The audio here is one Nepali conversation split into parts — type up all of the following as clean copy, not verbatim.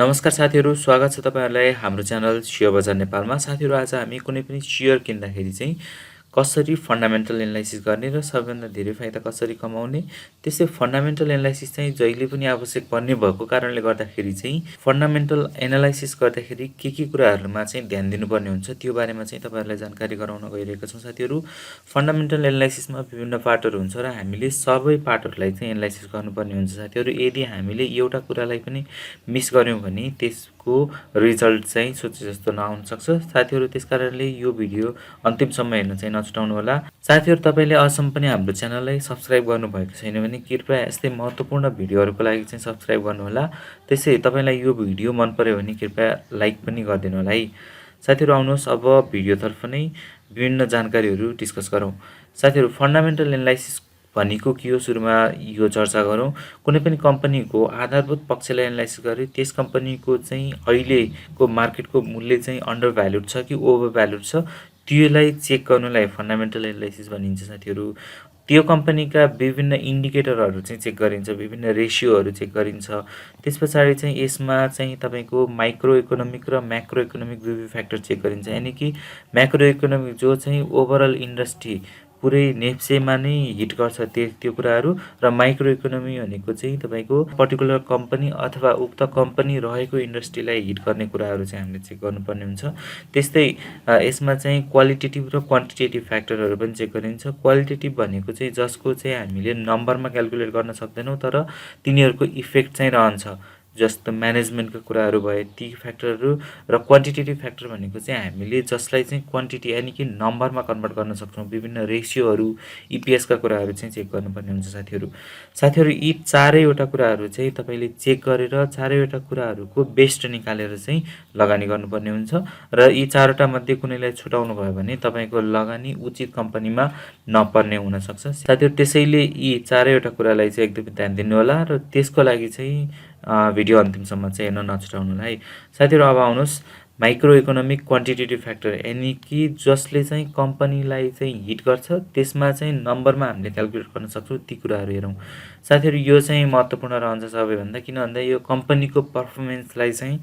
नमस्कार साथीहरू, स्वागत छ तपाईहरुलाई हाम्रो च्यानल शेयर बजार नेपालमा। साथीहरू, आज हामी कुनै पनि शेयर किन्दाखेरि चाहिँ कसरी फन्डामेन्टल एनालाइसिस गर्ने र सबैभन्दा धेरै फाइदा कसरी कमाउने, त्यसै फन्डामेन्टल एनालाइसिस चाहिँ जहिले पनि आवश्यक पर्ने भएको कारणले गर्दाखेरि चाहिँ फन्डामेन्टल एनालाइसिस गर्दाखेरि के कुराहरुमा चाहिँ ध्यान दिनुपर्ने हुन्छ त्यो बारेमा चाहिँ तपाईहरुलाई जानकारी गराउन गइरहेका छौं। साथीहरू, फन्डामेन्टल एनालाइसिसमा विभिन्न पार्टहरु हुन्छ र हामीले सबै पार्टहरुलाई चाहिँ एनालाइसिस गर्नुपर्ने हुन्छ। साथीहरू, यदि हामीले एउटा कुरालाई पनि मिस गर्यौं भने त्यसको रिजल्ट चाहिँ सोचे जस्तो नआउन सक्छ। साथीहरू, त्यसकारणले यो भिडियो अन्तिमसम्म हेर्न चाहिँ नछुटाउनु होला। साथीहरू, तपाईले अझसम्म पनि हाम्रो च्यानललाई सब्स्क्राइब गर्नुभएको छैन भने कृपया यस्तै महत्त्वपूर्ण भिडियोहरुको लागि चाहिँ सब्स्क्राइब गर्नु होला। त्यसै तपाईलाई यो भिडियो मन पर्यो भने कृपया लाइक पनि गरिदिनु होला है। साथीहरू, आउनुहोस् अब भिडियोतर्फ नै विभिन्न जानकारीहरु डिस्कस गरौँ। साथीहरू, फन्डामेन्टल एनालाइसिस भनेको के हो सुरुमा यो चर्चा गरौँ। कुनै पनि कम्पनीको आधारभूत पक्षलाई एनालाइसिस गरी त्यस कम्पनीको चाहिँ अहिलेको मार्केटको मूल्य चाहिँ अन्डर भ्यालुड छ कि ओभर भ्यालुड छ त्यसलाई चेक गर्नलाई फन्डामेन्टल एनालाइसिस भनिन्छ। साथीहरू, त्यो कम्पनीका विभिन्न इन्डिकेटरहरु चाहिँ चेक गरिन्छ, विभिन्न रेशियोहरु चेक गरिन्छ। त्यसपछि चाहिँ यसमा चाहिँ तपाईको माइक्रो इकोनोमिक र म्याक्रो इकोनोमिक दुई फ्याक्टर चेक गरिन्छ। यानी कि म्याक्रो इकोनोमिक जो चाहिँ ओभरअल इन्डस्ट्री पुरै नेप्सेमा नै हिट गर्छ त्यो कुराहरु, र माइक्रो इकोनोमी भनेको चाहिँ तपाईको पर्टिकुलर कम्पनी अथवा उक्त कम्पनी रहेको इन्डस्ट्रीलाई हिट गर्ने कुराहरु चाहिँ हामीले चेक गर्नुपर्ने हुन्छ। त्यस्तै यसमा चाहिँ क्वालिटेटिभ र क्वान्टिटेटिभ फ्याक्टरहरु पनि चेक गरिन्छ। क्वालिटेटिभ भनेको चाहिँ जसको चाहिँ हामीले नम्बरमा क्याल्कुलेट गर्न सक्दैनौं तर तिनीहरुको इफेक्ट चाहिँ रहन्छ, जस्तो म्यानेजमेन्टको कुराहरु भए ती फ्याक्टरहरु, र क्वान्टिटेटिभ फ्याक्टर भनेको चाहिँ हामीले जसलाई चाहिँ क्वान्टिटी यानी कि नम्बरमा कन्भर्ट गर्न सक्छौं, विभिन्न रेशियोहरु ईपीएस का कुराहरु चाहिँ चेक गर्नुपर्ने हुन्छ। साथीहरु, यी चारैवटा कुराहरु चाहिँ तपाईले चेक गरेर चारैवटा कुराहरुको बेस्ट निकालेर चाहिँ लगानी गर्नुपर्ने हुन्छ, र यी चारवटा मध्ये कुनैलाई छुटाउनु भयो भने तपाईको लगानी उचित कम्पनीमा नपर्ने हुन सक्छ। साथीहरु, त्यसैले यी चारैवटा कुरालाई चाहिँ एकदमै ध्यान दिनु होला र त्यसको लागि चाहिँ भिडियो अन्तिमसम्म चाहिँ हेर्न नछुटाउनु होला है। साथीहरु, अब आउनुहोस् माइक्रो इकोनोमिक क्वान्टिटेटिभ फ्याक्टर यानी कि जसले चाहिँ कम्पनीलाई चाहिँ हिट गर्छ त्यसमा चाहिँ नम्बरमा हामीले क्याल्कुलेट गर्न सक्छौं ती कुराहरु हेरौं। साथीहरु, यो चाहिँ महत्त्वपूर्ण रहन्छ सबैभन्दा, किन भन्दा यो कम्पनीको परफर्मेन्सलाई चाहिँ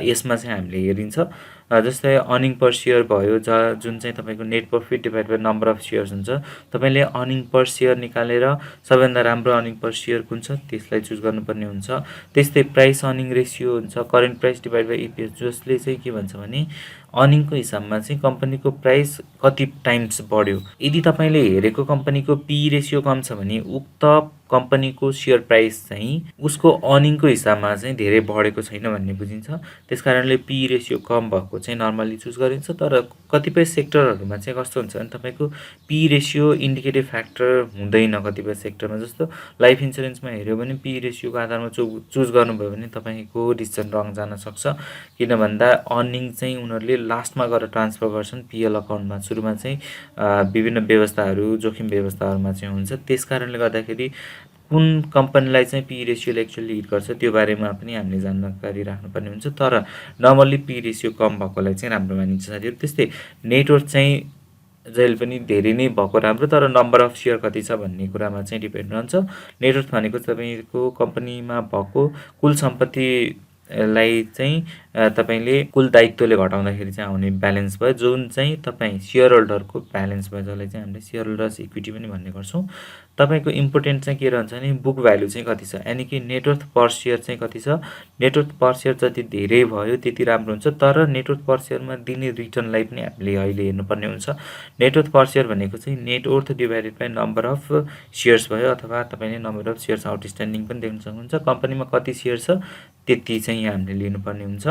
यसमा चाहिँ हामीले हेरिन्छ। जस्तै अर्निङ पर शेयर भयो जुन चाहिँ तपाईको net profit divide by number of shares हुन्छ। तपाईले अर्निङ पर शेयर निकालेर सबैभन्दा राम्रो अर्निङ पर शेयर कुन छ त्यसलाई चुज गर्नुपर्ने हुन्छ। त्यस्तै प्राइस अर्निङ रेशियो हुन्छ, current price divide by EPS, जसले चाहिँ के भन्छ भने अर्निङको हिसाबमा चाहिँ कम्पनीको प्राइस कति टाइम्स बढ्यो। यदि तपाईले हेरेको कम्पनीको पी रेशियो कम छ भने उक्त कम्पनीको शेयर प्राइस चाहिँ उसको अर्निङको हिसाबमा चाहिँ धेरै बढेको छैन भन्ने बुझिन्छ। त्यसकारणले पी रेशियो कम भएको चाहिँ नर्मली चुज गरिन्छ। तर कतिपय सेक्टरहरुमा चाहिँ कस्तो हुन्छ भने तपाईको पी रेशियो इन्डिकेटिभ फ्याक्टर हुँदैन कतिपय सेक्टरमा, जस्तो लाइफ इन्स्योरेन्समा हेर्यो भने पी रेशियोको आधारमा चुज गर्नुभयो भने तपाईको डिसिजन रङ जान सक्छ। किन भन्दा अर्निङ चाहिँ उनीहरुले लास्टमा गएर ट्रान्सफर गर्छन् पीएल अकाउन्टमा, सुरुमा चाहिँ विभिन्न व्यवस्थाहरु जोखिम व्यवस्थाहरुमा चाहिँ हुन्छ। त्यसकारणले गर्दाखेरि कुन कम्पनीलाई चाहिँ पी रेशियोले एक्चुअली हिट गर्छ त्यो बारेमा पनि हामीले जानकारी राख्नुपर्ने हुन्छ। तर नर्मली पी रेशियो कम भएकोलाई चाहिँ राम्रो मानिन्छ। साथीहरु, त्यस्तै नेटवर्थ चाहिँ जहिले पनि धेरै नै भएको राम्रो, तर नम्बर अफ शेयर कति छ भन्ने कुरामा चाहिँ डिपेन्ड रहन्छ। नेटवर्थ भनेको तपाईको कम्पनीमा भएको कुल सम्पत्ति लाई चाहिँ तपाईले कुल दायित्वले घटाउँदाखेरि चाहिँ आउने ब्यालेन्स भयो, जुन चाहिँ तपाई शेयर होल्डरको ब्यालेन्स भयो, जसलाई चाहिँ हामीले शेयर होल्डर्स इक्विटी पनि भन्ने गर्छौं। तपाईको इम्पोर्टेन्ट चाहिँ के रहन्छ भने बुक भ्यालु चाहिँ कति छ, यानी कि नेटवर्थ पर शेयर चाहिँ कति छ। नेटवर्थ पर शेयर जति धेरै भयो त्यति राम्रो हुन्छ, तर नेटवर्थ पर शेयरमा दिने रिटर्नलाई पनि हामीले अहिले हेर्नुपर्ने हुन्छ। नेटवर्थ पर शेयर भनेको चाहिँ net worth divided by number of shares भयो, अथवा तपाईले नम्बर अफ शेयर्स आउटस्ट्यान्डिङ पनि देख्न सक्नुहुन्छ। कम्पनीमा कति शेयर छ त्यति चाहिँ हामीले लिनुपर्ने हुन्छ।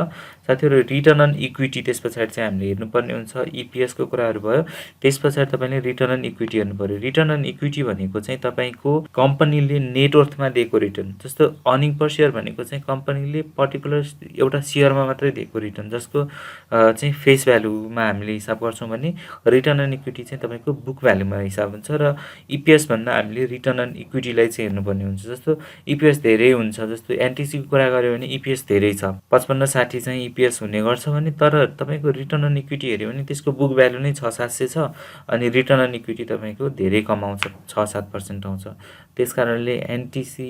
साथीहरु, रिटर्न अन इक्विटी त्यसपछि चाहिँ हामीले हेर्नुपर्ने हुन्छ। ईपीएस को कुराहरु भयो, त्यसपछि तपाईले रिटर्न अन इक्विटी हेर्नु पर्यो। रिटर्न अन इक्विटी भनेको चाहिँ तपाईको कम्पनीले नेटवर्थमा दिएको रिटर्न, जस्तो अर्निङ पर शेयर भनेको चाहिँ कम्पनीले पर्टिकुलर एउटा शेयरमा मात्रै दिएको रिटर्न, जसको चाहिँ फेस भ्यालुमा हामीले हिसाब गर्छौं भने रिटर्न अन इक्विटी चाहिँ तपाईको बुक भ्यालुमा हिसाब हुन्छ। र ईपीएस भन्दा हामीले रिटर्न अन इक्विटीलाई चाहिँ हेर्नुपर्ने हुन्छ। जस्तो ईपीएस धेरै हुन्छ, जस्तो एनटीसी को कुरा गर्यो भने ईपीएस धेरै छ, 55-60 चाहिँ ईपीएस हुने गर्छ भने, तर तपाईको रिटर्न अन इक्विटी हेर्यो भने त्यसको बुक भ्यालु नै 600-700 छ अनि रिटर्न अन इक्विटी तपाईको धेरै कम आउँछ, 6-7% आउँछ। त्यसकारणले एनटीसी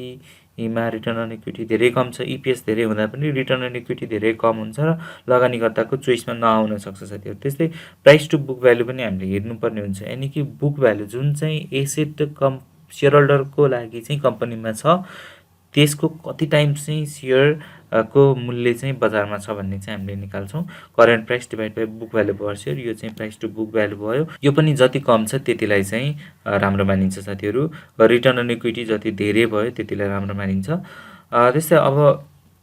मा रिटर्न अन इक्विटी धेरै कम छ, इपिएस धेरै हुँदा पनि रिटर्न अन इक्विटी धेरै कम हुन्छ र लगानीकर्ताको चोइसमा नआउन सक्छ साथीहरू। त्यस्तै प्राइस टु बुक भ्यालु पनि हामीले हेर्नुपर्ने हुन्छ, यानि कि बुक भ्यालु जुन चाहिँ एसेट सेयर होल्डरको लागि चाहिँ कम्पनीमा छ त्यसको कति टाइम चाहिँ सेयर को मूल्य चाहिँ बजारमा छ भन्ने चाहिँ हामीले निकाल्छौँ। Current price divide by book value per share, यो चाहिँ प्राइस टु बुक भ्यालु भयो। यो पनि जति कम छ त्यतिलाई चाहिँ राम्रो मानिन्छ साथीहरू। रिटर्न अन इक्विटी जति धेरै भयो त्यतिलाई राम्रो मानिन्छ। त्यस्तै अब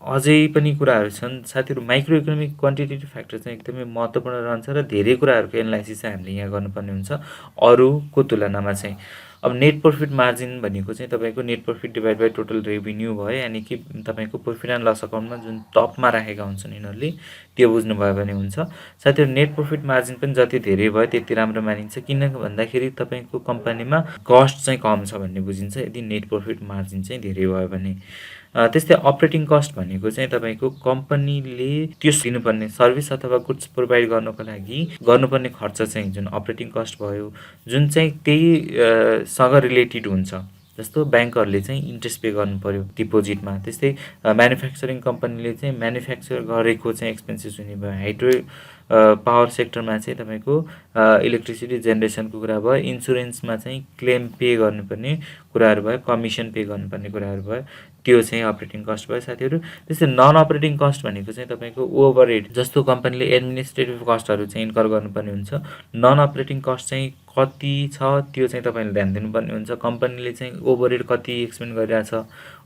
अझै पनि कुराहरू छन् साथीहरू। माइक्रो इकोनोमिक क्वान्टिटेटिभ फ्याक्टर चाहिँ एकदमै महत्त्वपूर्ण रहन्छ र धेरै कुराहरूको एनालाइसिस चाहिँ हामीले यहाँ गर्नुपर्ने हुन्छ अरूको तुलनामा चाहिँ। अब नेट प्रफिट मार्जिन भनेको चाहिँ तपाईँको net profit divide by total revenue भयो, यानि कि तपाईँको प्रफिट एन्ड लस अकाउन्टमा जुन टपमा राखेका हुन्छन् यिनीहरूले त्यो बुझ्नुभयो भने हुन्छ साथीहरू। नेट प्रफिट मार्जिन पनि जति धेरै भयो त्यति राम्रो मानिन्छ, किन भन्दाखेरि तपाईँको कम्पनीमा कस्ट चाहिँ कम छ भन्ने बुझिन्छ यदि नेट प्रफिट मार्जिन चाहिँ धेरै भयो भने। त्यस्तै अपरेटिङ कस्ट भनेको चाहिँ तपाईँको कम्पनीले त्यो दिनुपर्ने सर्भिस अथवा गुड्स प्रोभाइड गर्नको लागि गर्नुपर्ने खर्च चाहिँ जुन अपरेटिङ कस्ट भयो, जुन चाहिँ त्यही सँग रिलेटेड हुन्छ। जस्तो ब्याङ्कहरूले चाहिँ इन्ट्रेस्ट पे गर्नु पऱ्यो डिपोजिटमा, त्यस्तै म्यानुफ्याक्चरिङ कम्पनीले चाहिँ म्यानुफ्याक्चर गरेको चाहिँ एक्सपेन्सेस हुने भयो। हाइड्रो पावर सेक्टरमा चाहिँ तपाईँको इलेक्ट्रिसिटी जेनेरेसनको कुरा भयो, इन्सुरेन्समा चाहिँ क्लेम पे गर्नुपर्ने कुराहरू भयो, कमिसन पे गर्नुपर्ने कुराहरू भयो, त्यो चाहिँ अपरेटिङ कस्ट भयो साथीहरू। त्यस्तै नन अपरेटिङ कस्ट भनेको चाहिँ तपाईँको ओभरहेड, जस्तो कम्पनीले एडमिनिस्ट्रेटिभ कस्टहरू चाहिँ इन्कर गर्नुपर्ने हुन्छ। नन अपरेटिङ कस्ट चाहिँ कति छ त्यो चाहिँ तपाईँले ध्यान दिनुपर्ने हुन्छ। कम्पनीले चाहिँ ओभरहेड कति एक्सपेन्ड गरिरहेछ,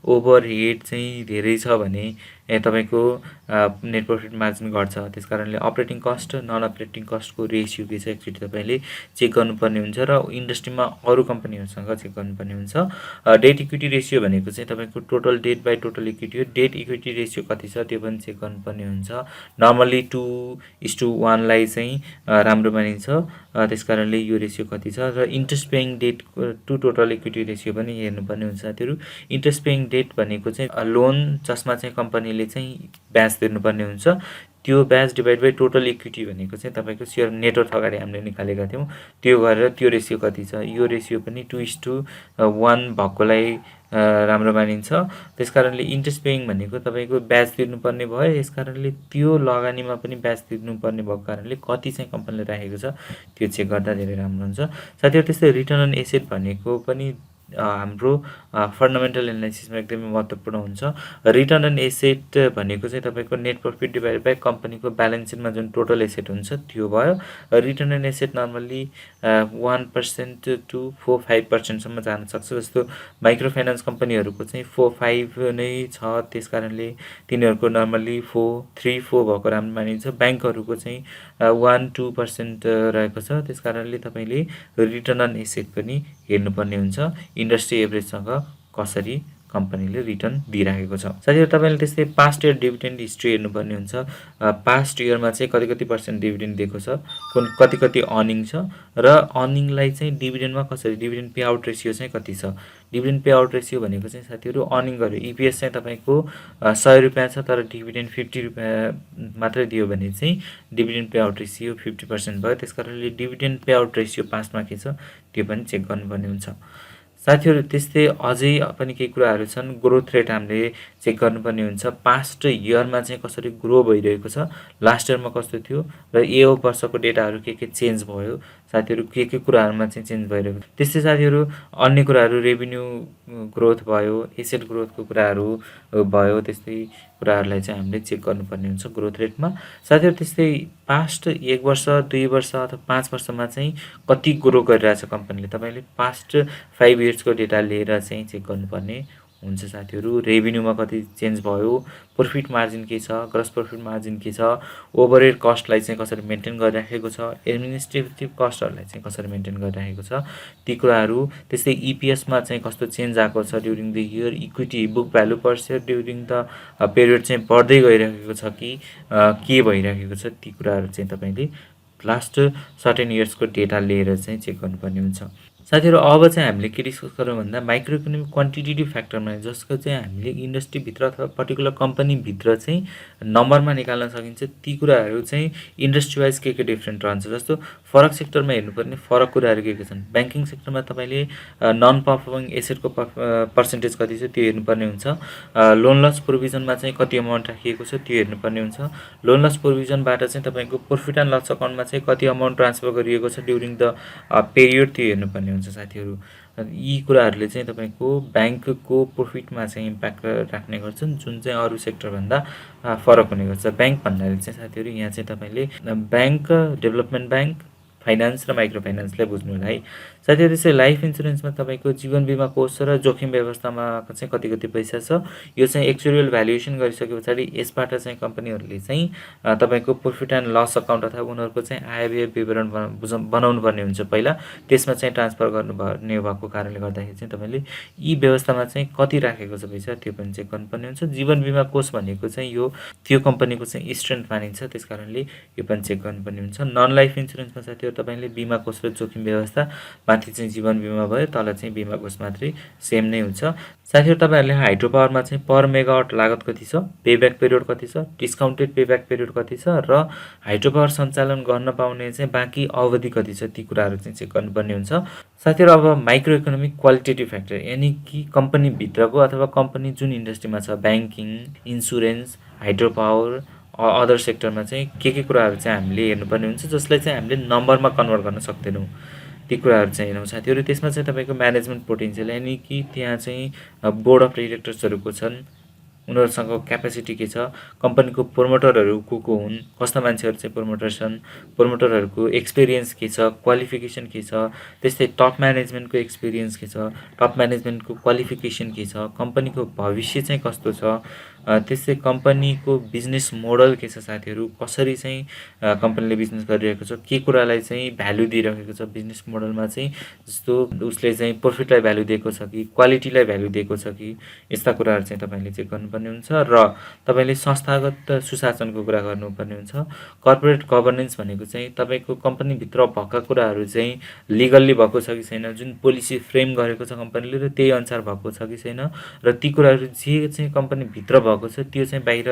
ओभरहेड चाहिँ धेरै छ भने तपाईँको नेट प्रफिट मार्जिन घट्छ। त्यस कारणले अपरेटिङ कस्ट नन अपरेटिङ कस्टको रेसियो के छ एकचोटि तपाईँले चेक गर्नुपर्ने हुन्छ र इन्डस्ट्रीमा अरू कम्पनीहरूसँग चेक गर्नुपर्ने हुन्छ। डेट इक्विटी रेसियो भनेको चाहिँ तपाईँको total date by total equity हो। डेट इक्विटी रेसियो कति छ त्यो पनि चेक गर्नुपर्ने हुन्छ। नर्मली 2:1 चाहिँ राम्रो मानिन्छ, त्यस कारणले यो रेसियो कति छ। र interest paying debt to total equity ratio पनि हेर्नुपर्ने हुन्छ साथीहरू। इन्ट्रेस्ट पेइङ डेट भनेको चाहिँ लोन जसमा चाहिँ कम्पनीले चाहिँ ब्याज तिर्नुपर्ने हुन्छ, त्यो ब्याज डिभाइड बाई टोटल इक्विटी भनेको चाहिँ तपाईँको सेयर नेटवर्थ अगाडि हामीले निकालेका थियौँ, त्यो गरेर त्यो रेसियो कति छ। यो रेसियो पनि 2:1 भएकोलाई राम्रो मानिन्छ। त्यस कारणले इन्ट्रेस्ट पेइङ भनेको तपाईँको ब्याज तिर्नुपर्ने भयो, यस कारणले त्यो लगानीमा पनि ब्याज तिर्नुपर्ने भएको कारणले कति चाहिँ कम्पनीले राखेको छ त्यो चेक गर्दा धेरै राम्रो हुन्छ साथीहरू। त्यस्तै रिटर्न अन एसेट भनेको पनि हाम्रो फन्डामेन्टल एनालाइसिसमा एकदमै महत्त्वपूर्ण हुन्छ। रिटर्न अन एसेट भनेको चाहिँ तपाईँको नेट प्रफिट डिभाइड बाई कम्पनीको ब्यालेन्स सिटमा जुन टोटल एसेट हुन्छ त्यो भयो। Return on asset normally 1% to 4-5% जान सक्छ। जस्तो माइक्रो फाइनेन्स कम्पनीहरूको चाहिँ 4-5 नै छ, त्यस कारणले तिनीहरूको नर्मल्ली 4-3-4 भएको राम्रो मानिन्छ। ब्याङ्कहरूको चाहिँ 1-2% रहेको छ, त्यस कारणले तपाईँले रिटर्न अन एसेट पनि हेर्नुपर्ने हुन्छ इन्डस्ट्री एभरेजसँग कसरी कम्पनीले रिटर्न दिइराखेको छ साथीहरू। तपाईँले त्यस्तै पास्ट इयर डिभिडेन्ड हिस्ट्री हेर्नुपर्ने हुन्छ। पास्ट इयरमा चाहिँ कति % डिभिडेन्ड दिएको छ, कति अर्निङ छ र अर्निङलाई चाहिँ डिभिडेन्डमा कसरी, डिभिडेन्ड पे आउट रेसियो चाहिँ कति छ। डिभिडेन्ड पे आउट रेसियो भनेको चाहिँ साथीहरू अर्निङ गर्यो, इपिएस चाहिँ तपाईँको 100 रुपियाँ छ तर डिभिडेन्ड 50 रुपियाँ मात्रै दियो भने चाहिँ डिभिडेन्ड पे आउट रेसियो 50% भयो। त्यस कारणले डिभिडेन्ड पे आउट रेसियो पास्टमा के छ त्यो पनि चेक गर्नुपर्ने हुन्छ साथीहरू। त्यस्तै अझै पनि केही कुराहरू छन्। ग्रोथ रेट हामीले चेक गर्नुपर्ने हुन्छ। पास्ट इयरमा चाहिँ कसरी ग्रो भइरहेको छ, लास्ट इयरमा कस्तो थियो र यो वर्षको डेटाहरू के चेन्ज भयो साथीहरू, के कुराहरूमा चाहिँ चेन्ज भइरहेको। त्यस्तै साथीहरू अन्य कुराहरू रेभिन्यू ग्रोथ भयो, एसेट ग्रोथको कुराहरू भयो, त्यस्तै कुराहरूलाई चाहिँ हामीले चेक गर्नुपर्ने हुन्छ ग्रोथ रेटमा साथीहरू। त्यस्तै पास्ट 1 वर्ष 2 वर्ष अथवा 5 वर्षमा चाहिँ कति ग्रो गरिरहेछ कम्पनीले, तपाईँले पास्ट 5 इयर्सको डेटा लिएर चाहिँ चेक गर्नुपर्ने हुन्छ साथीहरू। रेभिन्यूमा कति चेन्ज भयो, प्रफिट मार्जिन के छ, ग्रस प्रफिट मार्जिन के छ, ओभरहेड कस्टलाई चाहिँ कसरी मेन्टेन गरिराखेको छ, एडमिनिस्ट्रेटिभ कस्टहरूलाई चाहिँ कसरी मेन्टेन गरिराखेको छ ती कुराहरू। त्यस्तै इपिएसमा चाहिँ कस्तो चेन्ज आएको छ during the year, equity book value per share during the period चाहिँ बढ्दै गइरहेको छ कि के भइरहेको छ, ती कुराहरू चाहिँ तपाईँले लास्ट सर्टेन इयर्सको डेटा लिएर चाहिँ चेक गर्नुपर्ने हुन्छ साथीहरू अब चाहिँ हामीले के डिस्कस गरौँ भन्दा माइक्रो इकोनोमिक क्वान्टिटेटिभ फ्याक्टरमा जसको चाहिँ हामीले इन्डस्ट्रीभित्र अथवा पर्टिकुलर कम्पनीभित्र चाहिँ नम्बरमा निकाल्न सकिन्छ ती कुराहरू चाहिँ इन्डस्ट्री वाइज के डिफ्रेन्ट रहन्छ। जस्तो फरक सेक्टरमा हेर्नुपर्ने फरक कुराहरू के छन्। ब्याङ्किङ सेक्टरमा तपाईँले नन पर्फर्मिङ एसेटको पर्सेन्टेज कति छ त्यो हेर्नुपर्ने हुन्छ। लोन लस प्रोभिजनमा चाहिँ कति अमाउन्ट राखिएको छ त्यो हेर्नुपर्ने हुन्छ। लोन लस प्रोभिजनबाट चाहिँ तपाईँको प्रफिट एन्ड लस अकाउन्टमा चाहिँ कति अमाउन्ट ट्रान्सफर गरिएको छ ड्युरिङ द पिरियड त्यो हेर्नुपर्ने हुन्छ साथीहरू। यी कुराहरूले चाहिँ तपाईँको ब्याङ्कको प्रोफिटमा चाहिँ इम्प्याक्ट राख्ने गर्छन् जुन चाहिँ अरू सेक्टरभन्दा फरक हुने गर्छ। ब्याङ्क भन्नाले चाहिँ साथीहरू यहाँ चाहिँ तपाईँले ब्याङ्क, डेभलपमेन्ट ब्याङ्क, फाइनान्स र माइक्रो फाइनान्सलाई बुझ्नु होला है। साथीहरू त्यसै लाइफ इन्सुरेन्समा तपाईँको जीवन बिमा कोष र जोखिम व्यवस्थामा चाहिँ कति कति पैसा छ यो चाहिँ एक्चुअल भ्यालुएसन गरिसके पछाडि यसबाट चाहिँ कम्पनीहरूले चाहिँ तपाईँको प्रफिट एन्ड लस अकाउन्ट अथवा उनीहरूको चाहिँ आय व्यय विवरण बनाउनु पर्ने हुन्छ पहिला, त्यसमा चाहिँ ट्रान्सफर गर्नुपर्ने भएको कारणले गर्दाखेरि चाहिँ तपाईँले यी व्यवस्थामा चाहिँ कति राखेको छ पैसा त्यो पनि चेक गर्नुपर्ने हुन्छ। जीवन बिमा कोष भनेको चाहिँ यो त्यो कम्पनीको चाहिँ स्ट्रेन्थ मानिन्छ, त्यस कारणले यो पनि चेक गर्नुपर्ने हुन्छ। नन लाइफ इन्सुरेन्समा साथीहरू तपाईँले बिमा कोष र जोखिम व्यवस्था माथि चाहिँ जीवन बिमा भयो, तल चाहिँ बिमा कोष मात्रै सेम नै हुन्छ। साथीहरू तपाईँहरूले हाइड्रो पावरमा चाहिँ पर मेगावाट लागत कति छ, पेब्याक पिरियड कति छ, डिस्काउन्टेड पेब्याक पिरियड कति छ र हाइड्रो पावर सञ्चालन गर्न पाउने चाहिँ बाँकी अवधि कति छ ती कुराहरू चाहिँ चेक गर्नुपर्ने हुन्छ। साथीहरू अब माइक्रो इकोनोमिक क्वालिटेटिभ फ्याक्टर यानि कि कम्पनीभित्रको अथवा कम्पनी जुन इन्डस्ट्रीमा छ banking, insurance, hydro power, other सेक्टरमा चाहिँ के कुराहरू चाहिँ हामीले हेर्नुपर्ने हुन्छ जसलाई चाहिँ हामीले नम्बरमा कन्भर्ट गर्न सक्दैनौँ ती कुराहरू चाहिँ हेर्नु साथीहरू। त्यसमा चाहिँ तपाईँको म्यानेजमेन्ट पोटेन्सियल यानि कि त्यहाँ चाहिँ बोर्ड अफ डिरेक्टर्सहरूको छन्, उनीहरूसँग क्यापेसिटी के छ, कम्पनीको प्रोमोटरहरू को हुन्, कस्ता मान्छेहरू चाहिँ प्रोमोटर छन्, प्रोमोटरहरूको एक्सपिरियन्स के छ, क्वालिफिकेसन के छ, त्यस्तै टप म्यानेजमेन्टको एक्सपिरियन्स के छ, टप म्यानेजमेन्टको क्वालिफिकेसन के छ, कम्पनीको भविष्य चाहिँ कस्तो छ, त्यस्तै कम्पनीको बिजनेस मोडल के छ साथीहरू, कसरी चाहिँ कम्पनीले बिजनेस गरिरहेको छ, के कुरालाई चाहिँ भ्यालु दिइरहेको छ बिजनेस मोडलमा चाहिँ, जस्तो उसले चाहिँ प्रफिटलाई भ्यालु दिएको छ कि क्वालिटीलाई भ्यालु दिएको छ कि, यस्ता कुराहरू चाहिँ तपाईँले चेक गर्नुपर्ने हुन्छ। र तपाईँले संस्थागत सुशासनको कुरा गर्नुपर्ने हुन्छ। कर्पोरेट गभर्नेन्स भनेको चाहिँ तपाईँको कम्पनीभित्र भएका कुराहरू चाहिँ लिगल्ली भएको छ कि छैन, जुन पोलिसी फ्रेम गरेको छ कम्पनीले र त्यही अनुसार भएको छ कि छैन, र ती कुराहरू जे चाहिँ कम्पनीभित्र भएको छ त्यो चाहिँ बाहिर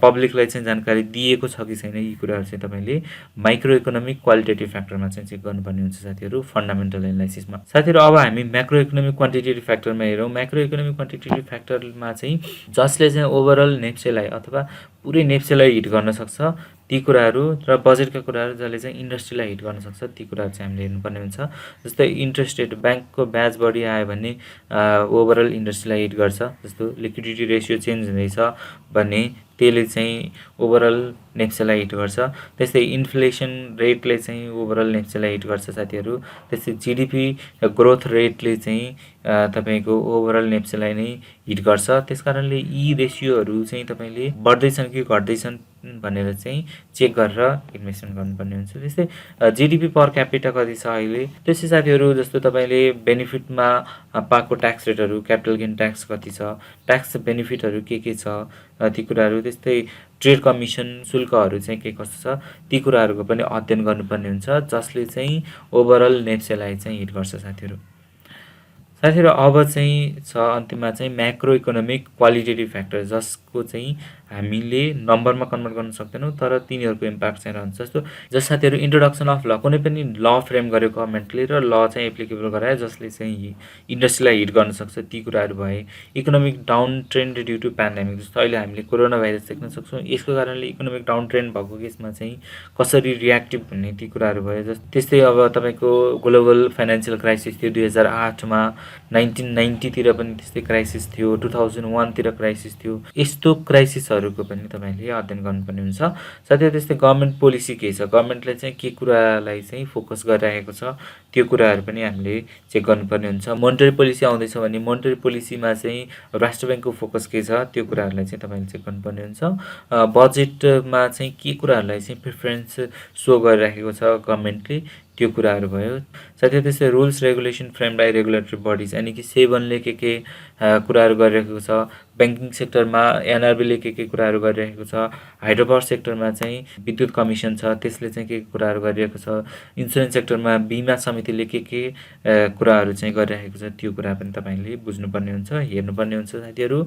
पब्लिकलाई चाहिँ जानकारी दिएको छ कि छैन, यी कुराहरू चाहिँ तपाईँले माइक्रो इकोनोमिक क्वालिटेटिभ फ्याक्टरमा चाहिँ चेक गर्नुपर्ने हुन्छ साथीहरू, फन्डामेन्टल एनालाइसिसमा। साथीहरू अब हामी म्याक्रो इकोनोमिक क्वान्टिटेटिभ फ्याक्टरमा हेरौँ। म्याक्रो इकोनोमिक क्वान्टिटेटिभ फ्याक्टरमा चाहिँ जसले चाहिँ ओभरअल नेप्सेलाई अथवा पुरै नेप्सेलाई हिट गर्न सक्छ ती कुराहरू र बजेटका कुराहरू जसले चाहिँ इन्डस्ट्रीलाई हिट गर्न सक्छ ती कुराहरू चाहिँ हामीले हेर्नुपर्ने हुन्छ। जस्तै इन्ट्रेस्ट रेट, ब्याङ्कको ब्याज बढी आयो भने ओभरअल इन्डस्ट्रीलाई हिट गर्छ। जस्तो लिक्विडिटी रेसियो चेन्ज हुँदैछ भने त्यसले चाहिँ ओभरअल नेप्सेलाई हिट गर्छ। त्यस्तै इन्फ्लेसन रेटले चाहिँ ओभरअल नेप्सेलाई हिट गर्छ साथीहरू। त्यस्तै जिडिपी ग्रोथ रेटले चाहिँ तपाईँको ओभरअल नेप्सेलाई नै हिट गर्छ। त्यस कारणले यी रेसियोहरू चाहिँ तपाईँले बढ्दैछन् कि घट्दैछन् भनेर चाहिँ चेक गरेर इन्भेस्टमेन्ट गर्नुपर्ने हुन्छ। त्यस्तै जिडिपी पर क्यापिटा कति छ अहिले, त्यस्तै साथीहरू जस्तो तपाईँले बेनिफिटमा पाएको ट्याक्स रेटहरू, क्यापिटल गेन ट्याक्स कति छ, ट्याक्स बेनिफिटहरू के छ ती कुराहरू, त्यस्तै ट्रेड कमिसन शुल्कहरू चाहिँ के कस्तो छ ती कुराहरूको पनि अध्ययन गर्नुपर्ने हुन्छ जसले चाहिँ ओभरअल नेप्सेलाई चाहिँ हिट गर्छ साथीहरू। अब चाहिँ छ अन्तिममा चाहिँ म्याक्रो इकोनोमिक क्वालिटेटिभ फ्याक्टर जसको चाहिँ हामीले नम्बरमा कन्भर्ट गर्न सक्दैनौँ तर तिनीहरूको इम्प्याक्ट चाहिँ रहन्छ। जस्तो साथीहरू इन्ट्रोडक्सन अफ ल, कुनै पनि ल फ्रेम गर्यो गभर्मेन्टले र ल चाहिँ एप्लिकेबल गरायो जसले चाहिँ इन्डस्ट्रीलाई हिट गर्न सक्छ ती कुराहरू भए। Economic down trend due to pandemic, जस्तो अहिले हामीले कोरोना भाइरस देख्न सक्छौँ, यसको कारणले इकोनोमिक डाउन ट्रेन्ड भएको केसमा चाहिँ कसरी रियाक्टिभ हुने ती कुराहरू भयो। त्यस्तै अब तपाईँको ग्लोबल फाइनेन्सियल क्राइसिस थियो 2008मा, 1990तिर पनि त्यस्तै क्राइसिस थियो, 2001तिर क्राइसिस थियो। यस्तो क्राइसिसहरूको पनि तपाईँले अध्ययन गर्नुपर्ने हुन्छ। साथै त्यस्तै गभर्मेन्ट पोलिसी के छ, गभर्मेन्टले चाहिँ के कुरालाई चाहिँ फोकस गरिरहेको छ त्यो कुराहरू पनि हामीले चेक गर्नुपर्ने हुन्छ। मोनेटरी पोलिसी आउँदैछ भने मोनेटरी पोलिसीमा चाहिँ राष्ट्र ब्याङ्कको फोकस के छ त्यो कुराहरूलाई चाहिँ तपाईँले चेक गर्नुपर्ने हुन्छ। बजेटमा चाहिँ के कुराहरूलाई चाहिँ प्रिफरेन्स सो गरिराखेको छ गभर्मेन्टले त्यो कुराहरू भयो। साथै त्यस्तै rules regulation frame by regulatory bodies यानि कि सेबनले के कुराहरू गरिरहेको छ, ब्याङ्किङ सेक्टरमा एनआरबीले के कुराहरू गरिरहेको छ, हाइड्रो पावर सेक्टरमा चाहिँ विद्युत कमिसन छ त्यसले चाहिँ के कुराहरू गरिरहेको छ, इन्सुरेन्स सेक्टरमा बिमा समितिले के कुराहरू चाहिँ गरिरहेको छ त्यो कुरा पनि तपाईँले बुझ्नुपर्ने हुन्छ, हेर्नुपर्ने हुन्छ साथीहरू।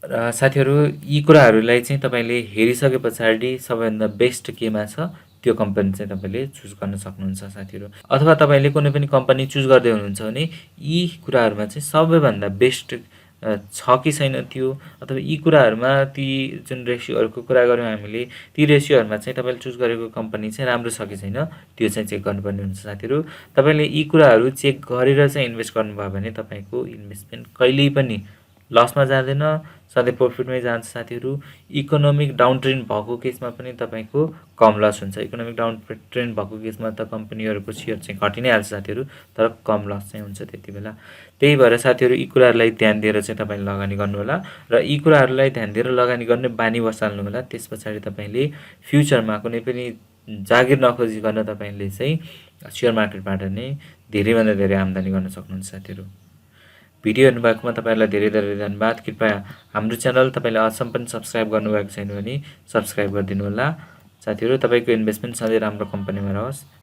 र साथीहरू यी कुराहरूलाई चाहिँ तपाईँले हेरिसके पछाडि सबैभन्दा बेस्ट केमा छ त्यो कम्पनी चाहिँ तपाईँले चुज गर्न सक्नुहुन्छ साथीहरू। अथवा तपाईँले कुनै पनि कम्पनी चुज गर्दै हुनुहुन्छ भने यी कुराहरूमा चाहिँ सबैभन्दा बेस्ट छ कि छैन त्यो, अथवा यी कुराहरूमा ती जुन रेसियोहरूको कुरा गऱ्यौँ हामीले ती रेसियोहरूमा चाहिँ तपाईँले चुज गरेको कम्पनी चाहिँ राम्रो छ कि छैन त्यो चाहिँ चेक गर्नुपर्ने हुन्छ साथीहरू। तपाईँले यी कुराहरू चेक गरेर चाहिँ इन्भेस्ट गर्नुभयो भने तपाईँको इन्भेस्टमेन्ट कहिल्यै पनि लसमा जाँदैन, सधैँ प्रफिटमै जान्छ साथीहरू। इकोनोमिक डाउन ट्रेन्ड भएको केसमा पनि तपाईँको कम लस हुन्छ। इकोनोमिक डाउन ट्रेन्ड भएको केसमा त कम्पनीहरूको सेयर चाहिँ घटि नै हाल्छ साथीहरू, तर कम लस चाहिँ हुन्छ त्यति बेला। त्यही भएर साथीहरू यी कुराहरूलाई ध्यान दिएर चाहिँ तपाईँले लगानी गर्नुहोला र यी कुराहरूलाई ध्यान दिएर लगानी गर्ने बानी बसाल्नु होला। त्यस पछाडि तपाईँले फ्युचरमा कुनै पनि जागिर नखोजिकन तपाईँले चाहिँ सेयर मार्केटबाट नै धेरैभन्दा धेरै आम्दानी गर्न सक्नुहुन्छ साथीहरू। भिडियो हेर्नुभएकोमा तपाईँहरूलाई धेरै धेरै धन्यवाद। कृपया हाम्रो च्यानल तपाईँले अझसम्म पनि सब्सक्राइब गर्नुभएको छैन भने सब्सक्राइब गरिदिनु होला साथीहरू। तपाईँको इन्भेस्टमेन्ट सधैँ राम्रो कम्पनीमा रहोस्।